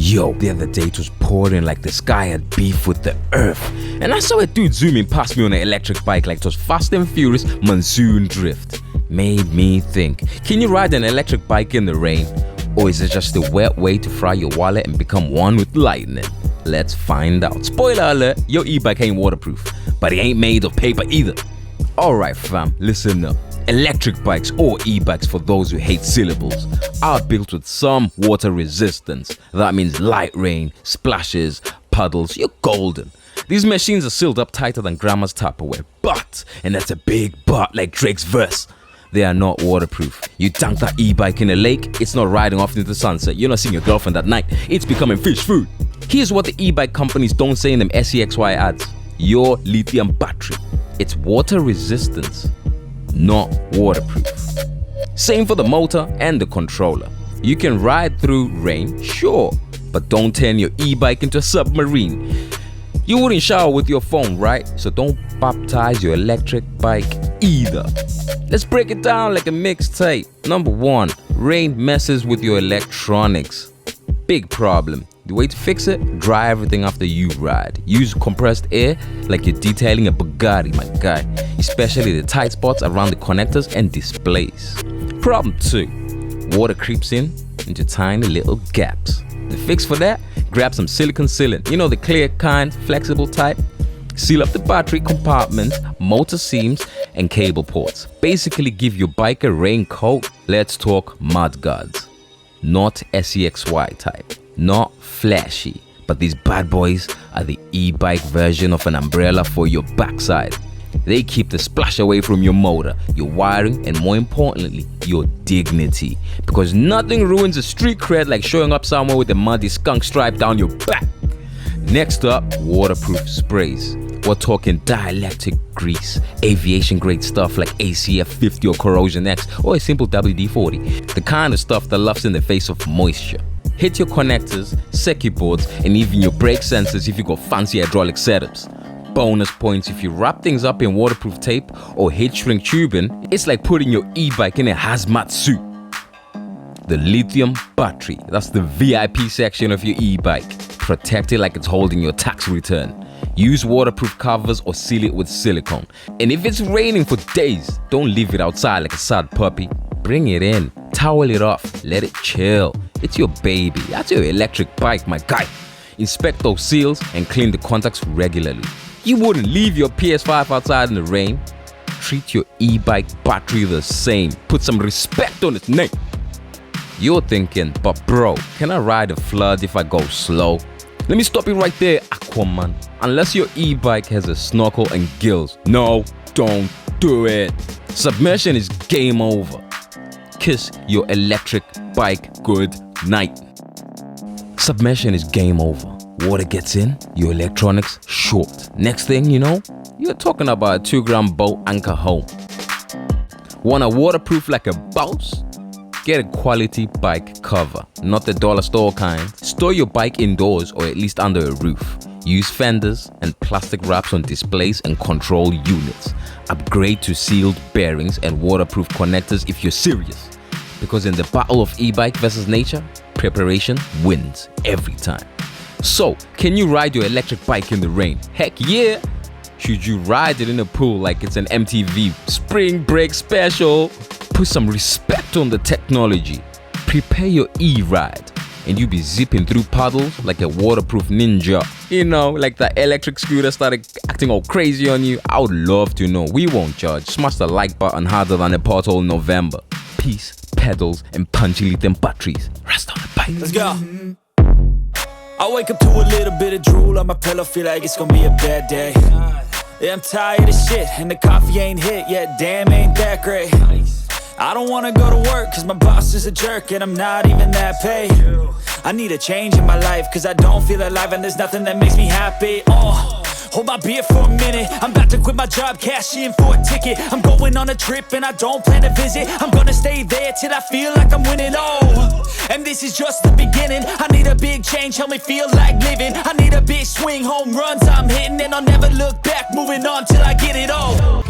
Yo, the other day it was pouring like the sky had beef with the earth. And I saw a dude zooming past me on an electric bike like it was Fast and Furious monsoon drift. Made me think, can you ride an electric bike in the rain? Or is it just a wet way to fry your wallet and become one with lightning? Let's find out. Spoiler alert, your e-bike ain't waterproof, but it ain't made of paper either. Alright fam, listen up. Electric bikes, or e-bikes for those who hate syllables, are built with some water resistance. That means light rain, splashes, puddles, you're golden. These machines are sealed up tighter than grandma's Tupperware, but, and that's a big but like Drake's verse, they are not waterproof. You dunk that e-bike in a lake, it's not riding off into the sunset. You're not seeing your girlfriend that night, it's becoming fish food. Here's what the e-bike companies don't say in them SEXY ads. Your lithium battery, it's water resistance, not waterproof. Same for the motor and the controller. You can ride through rain, sure, but don't turn your e-bike into a submarine. You wouldn't shower with your phone, right? So don't baptize your electric bike either. Let's break it down like a mixtape. Number 1, rain messes with your electronics. Big problem. The way to fix it, dry everything after you ride. Use compressed air like you're detailing a Bugatti, my guy. Especially the tight spots around the connectors and displays. Problem 2, water creeps into tiny little gaps. The fix for that, grab some silicone sealant. You know, the clear kind, flexible type. Seal up the battery compartment, motor seams, and cable ports. Basically give your bike a raincoat. Let's talk mudguards. Not SEXY type. Not flashy, but these bad boys are the e-bike version of an umbrella for your backside. They keep the splash away from your motor, your wiring, and more importantly, your dignity. Because nothing ruins a street cred like showing up somewhere with a muddy skunk stripe down your back. Next up, waterproof sprays. We're talking dielectric grease, aviation grade stuff like ACF 50 or Corrosion X, or a simple WD-40. The kind of stuff that laughs in the face of moisture. Hit your connectors, circuit boards, and even your brake sensors if you got fancy hydraulic setups. Bonus points if you wrap things up in waterproof tape or heat shrink tubing. It's like putting your e-bike in a hazmat suit. The lithium battery, that's the VIP section of your e-bike. Protect it like it's holding your tax return. Use waterproof covers or seal it with silicone. And if it's raining for days, don't leave it outside like a sad puppy. Bring it in, towel it off, let it chill. It's your baby, that's your electric bike, my guy. Inspect those seals and clean the contacts regularly. You wouldn't leave your PS5 outside in the rain. Treat your e-bike battery the same. Put some respect on its name. You're thinking, but bro, can I ride a flood if I go slow? Let me stop you right there, Aquaman. Unless your e-bike has a snorkel and gills. No, don't do it. Submersion is game over. Kiss your electric bike good night. Submersion is game over. Water gets in, your electronics short. Next thing you know, you're talking about a 2-gram boat anchor home. Want a waterproof like a boss? Get a quality bike cover, not the dollar store kind. Store your bike indoors or at least under a roof. Use fenders and plastic wraps on displays and control units. Upgrade to sealed bearings and waterproof connectors if you're serious. Because in the battle of e-bike versus nature, preparation wins every time. So, can you ride your electric bike in the rain? Heck yeah! Should you ride it in a pool like it's an MTV spring break special? Put some respect on the technology. Prepare your e-ride and you be zipping through puddles like a waterproof ninja. You know, like that electric scooter started acting all crazy on you. I would love to know. We won't judge. Smash the like button harder than a pothole in November. Peace, pedals, and punchy lithium batteries. Rasta on the bike. Let's go. I wake up to a little bit of drool on my pillow, feel like it's gonna be a bad day. Yeah, I'm tired of shit, and the coffee ain't hit yet, damn, ain't that great. I don't wanna go to work, cause my boss is a jerk, and I'm not even that paid. I need a change in my life, cause I don't feel alive, and there's nothing that makes me happy. Hold my beer for a minute, I'm about to quit my job, cash in for a ticket. I'm going on a trip and I don't plan to visit. I'm gonna stay there till I feel like I'm winning, and this is just the beginning. I need a big change, help me feel like living. I need a big swing, home runs I'm hitting, and I'll never look back, moving on till I get it all.